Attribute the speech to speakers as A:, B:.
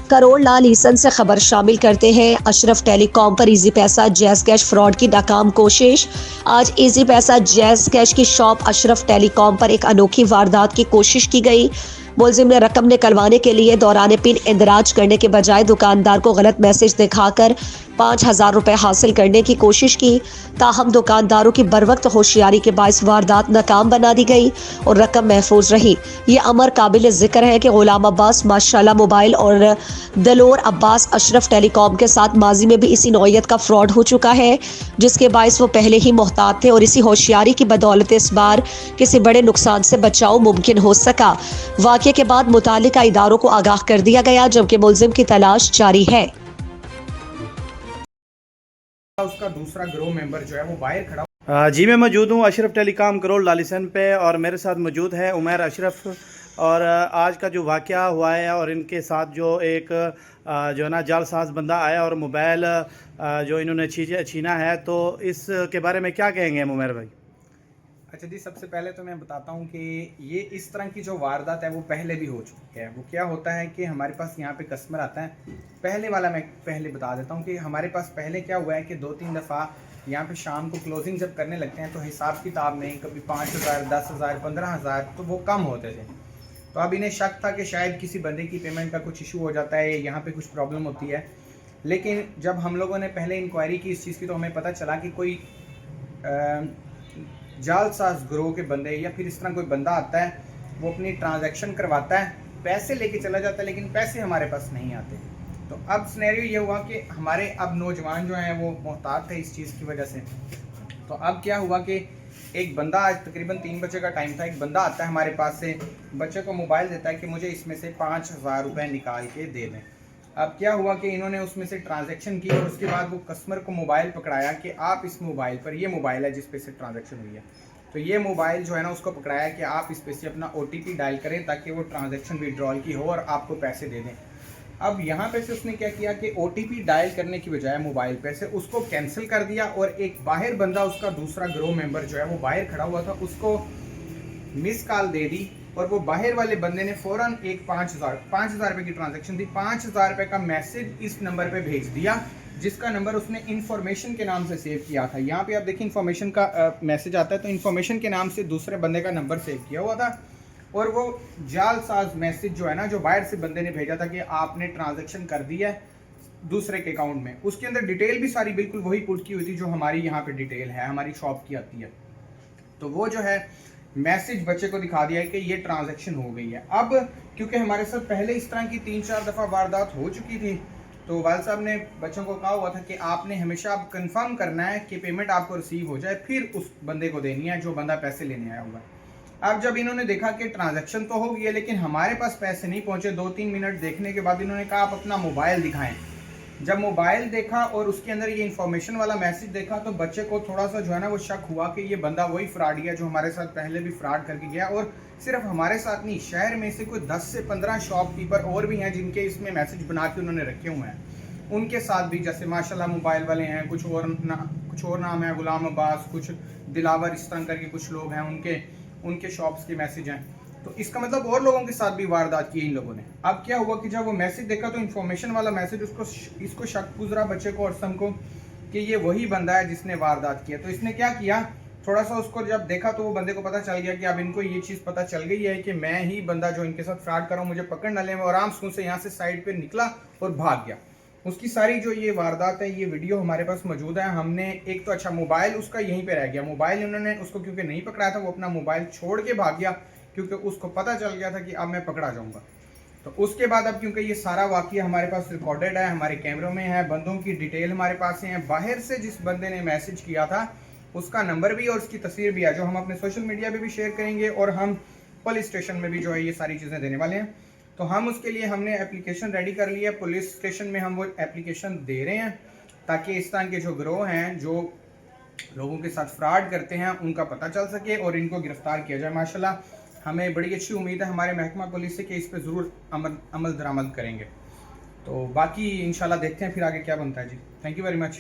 A: کروڑ لال ایسن سے خبر شامل کرتے ہیں۔ اشرف ٹیلی کام پر ایزی پیسہ جیز کیش فراڈ کی ناکام کوشش۔ آج ایزی پیسہ جیز کیش کی شاپ اشرف ٹیلی کام پر ایک انوکھی واردات کی کوشش کی گئی۔ ملزم نے رقم نکلوانے کے لیے دوران پن اندراج کرنے کے بجائے دکاندار کو غلط میسج دکھا کر 5,000 روپے حاصل کرنے کی کوشش کی، تاہم دکانداروں کی بروقت ہوشیاری کے باعث واردات ناکام بنا دی گئی اور رقم محفوظ رہی۔ یہ امر قابل ذکر ہے کہ غلام عباس ماشاءاللہ موبائل اور دلور عباس اشرف ٹیلی کام کے ساتھ ماضی میں بھی اسی نوعیت کا فراڈ ہو چکا ہے، جس کے باعث وہ پہلے ہی محتاط تھے اور اسی ہوشیاری کی بدولت اس بار کسی بڑے نقصان سے بچاؤ ممکن ہو سکا۔ واقعے کے بعد متعلقہ اداروں کو آگاہ کر دیا گیا، جبکہ ملزم کی تلاش جاری ہے۔
B: اس کا دوسرا گروہ ممبر جو ہے وہ باہر کھڑا
C: جی میں موجود ہوں اشرف ٹیلی کام کروڑ لالیسن پہ، اور میرے ساتھ موجود ہے عمیر اشرف۔ اور آج کا جو واقعہ ہوا ہے اور ان کے ساتھ جو ایک جو ہے نا جعل ساز بندہ آیا اور موبائل جو انہوں نے چھینا ہے، تو اس کے بارے میں کیا کہیں گے عمیر بھائی؟
B: اچھا جی، سب سے پہلے تو میں بتاتا ہوں کہ یہ اس طرح کی جو واردات ہے وہ پہلے بھی ہو چکی ہے۔ وہ کیا ہوتا ہے کہ ہمارے پاس یہاں پہ کسٹمر آتا ہے، پہلے والا میں پہلے بتا دیتا ہوں کہ ہمارے پاس پہلے کیا ہوا ہے کہ 2-3 دفعہ یہاں پہ شام کو کلوزنگ جب کرنے لگتے ہیں تو حساب کتاب میں کبھی 5,000 10,000 15,000 تو وہ کم ہوتے تھے۔ تو اب انہیں شک تھا کہ شاید کسی بندے کی پیمنٹ کا کچھ ایشو ہو جاتا ہے، یہاں پہ کچھ پرابلم ہوتی ہے۔ لیکن جب ہم لوگوں نے پہلے انکوائری کی اس چیز کی تو ہمیں پتہ چلا کہ کوئی جعل ساز گروہ کے بندے یا پھر اس طرح کوئی بندہ آتا ہے، وہ اپنی ٹرانزیکشن کرواتا ہے، پیسے لے کے چلا جاتا ہے، لیکن پیسے ہمارے پاس نہیں آتے۔ تو اب سینیریو یہ ہوا کہ ہمارے اب نوجوان جو ہیں وہ محتاط تھے اس چیز کی وجہ سے۔ تو اب کیا ہوا کہ ایک بندہ، آج تقریباً 3 بجے کا ٹائم تھا، ایک بندہ آتا ہے ہمارے پاس سے، بچے کو موبائل دیتا ہے کہ مجھے اس میں سے 5,000 روپے نکال کے دے دیں۔ اب کیا ہوا کہ انہوں نے اس میں سے ٹرانزیکشن کی اور اس کے بعد وہ کسٹمر کو موبائل پکڑایا کہ آپ اس موبائل پر، یہ موبائل ہے جس پہ سے ٹرانزیکشن ہوئی ہے، تو یہ موبائل جو ہے نا اس کو پکڑایا کہ آپ اس پہ سے اپنا OTP ڈائل کریں تاکہ وہ ٹرانزیکشن وڈرال کی ہو اور آپ کو پیسے دے دیں۔ اب یہاں پہ سے اس نے کیا کیا کہ OTP ڈائل کرنے کی بجائے موبائل پہ سے اس کو کینسل کر دیا، اور ایک باہر بندہ، اس کا دوسرا گروہ ممبر جو ہے وہ باہر کھڑا ہوا تھا، اس کو مس کال دے دی، اور وہ باہر والے بندے نے فوراً ایک 5,000 روپے کی ٹرانزیکشن دی، 5,000 روپے کا میسج اس نمبر پہ بھیج دیا، جس کا نمبر اس نے انفارمیشن کے نام سے سیو کیا تھا۔ یہاں پہ آپ دیکھیں انفارمیشن کا میسج آتا ہے، تو انفارمیشن کے نام سے دوسرے بندے کا نمبر سیو کیا ہوا تھا، اور وہ جعل ساز میسج جو ہے نا، جو باہر سے بندے نے بھیجا تھا کہ آپ نے ٹرانزیکشن کر دی ہے دوسرے کے اکاؤنٹ میں، اس کے اندر ڈیٹیل بھی ساری بالکل وہی پٹ کی ہوئی تھی جو ہماری یہاں پہ ڈیٹیل ہے، ہماری شاپ کی آتی ہے۔ تو وہ جو ہے میسج بچے کو دکھا دیا ہے کہ یہ ٹرانزیکشن ہو گئی ہے۔ اب کیونکہ ہمارے ساتھ پہلے اس طرح کی 3-4 دفعہ واردات ہو چکی تھی، تو والد صاحب نے بچوں کو کہا ہوا تھا کہ آپ نے ہمیشہ اب کنفرم کرنا ہے کہ پیمنٹ آپ کو ریسیو ہو جائے، پھر اس بندے کو دینی ہے جو بندہ پیسے لینے آیا ہوگا۔ اب جب انہوں نے دیکھا کہ ٹرانزیکشن تو ہو گئی ہے لیکن ہمارے پاس پیسے نہیں پہنچے، 2-3 منٹ دیکھنے کے بعد انہوں نے کہا آپ اپنا موبائل دکھائیں۔ جب موبائل دیکھا اور اس کے اندر یہ انفارمیشن والا میسج دیکھا، تو بچے کو تھوڑا سا جو ہے نا وہ شک ہوا کہ یہ بندہ وہی فراڈی ہے جو ہمارے ساتھ پہلے بھی فراڈ کر کے گیا، اور صرف ہمارے ساتھ نہیں، شہر میں سے کوئی 10 سے 15 شاپ کیپر اور بھی ہیں جن کے اس میں میسج بنا کے انہوں نے رکھے ہوئے ہیں، ان کے ساتھ بھی جیسے ماشاءاللہ موبائل والے ہیں، کچھ اور نام ہے، غلام عباس، کچھ دلاور، اس طرح کر کے کچھ لوگ ہیں، ان کے شاپس کے میسج ہیں۔ تو اس کا مطلب اور لوگوں کے ساتھ بھی واردات کی ان لوگوں نے۔ اب کیا ہوا کہ جب وہ میسج دیکھا تو انفارمیشن والا میسج اس کو شک گزرا بچے کو اور سم کو کہ یہ وہی بندہ ہے جس نے واردات کیا۔ تو اس نے کیا کیا، تھوڑا سا اس کو جب دیکھا تو وہ بندے کو پتہ چل گیا کہ اب ان کو یہ چیز پتہ چل گئی ہے کہ میں ہی بندہ جو ان کے ساتھ فراڈ کر رہا ہوں، مجھے پکڑ نہ لیں، اور آرام سے یہاں سے سائڈ پہ نکلا اور بھاگ گیا۔ اس کی ساری جو یہ واردات ہے، یہ ویڈیو ہمارے پاس موجود ہے۔ ہم نے ایک تو اچھا موبائل اس کا یہیں پہ رہ گیا، موبائل انہوں نے اس کو کیونکہ نہیں پکڑایا تھا، وہ اپنا موبائل چھوڑ کے بھاگ گیا کیونکہ اس کو پتہ چل گیا تھا کہ اب میں پکڑا جاؤں گا۔ تو اس کے بعد اب کیونکہ یہ سارا واقعہ ہمارے پاس ریکارڈڈ ہے، ہمارے کیمروں میں ہے، بندوں کی ڈیٹیل ہمارے پاس ہیں، باہر سے جس بندے نے میسج کیا تھا اس کا نمبر بھی اور اس کی تصویر بھی ہے، جو ہم اپنے سوشل میڈیا پہ بھی شیئر کریں گے، اور ہم پولیس اسٹیشن میں بھی جو ہے یہ ساری چیزیں دینے والے ہیں۔ تو ہم اس کے لیے ہم نے اپلیکیشن ریڈی کر لی ہے، پولیس اسٹیشن میں ہم وہ اپلیکیشن دے رہے ہیں تاکہ اس طرح کے جو گروہ ہیں جو لوگوں کے ساتھ فراڈ کرتے ہیں ان کا پتہ چل سکے اور ان کو گرفتار کیا جائے۔ ماشاءاللہ ہمیں بڑی اچھی امید ہے ہمارے محکمہ پولیس سے کہ اس پہ ضرور عمل درآمد کریں گے۔ تو باقی انشاءاللہ دیکھتے ہیں پھر آگے کیا بنتا ہے۔ جی تھینک یو ویری مچ۔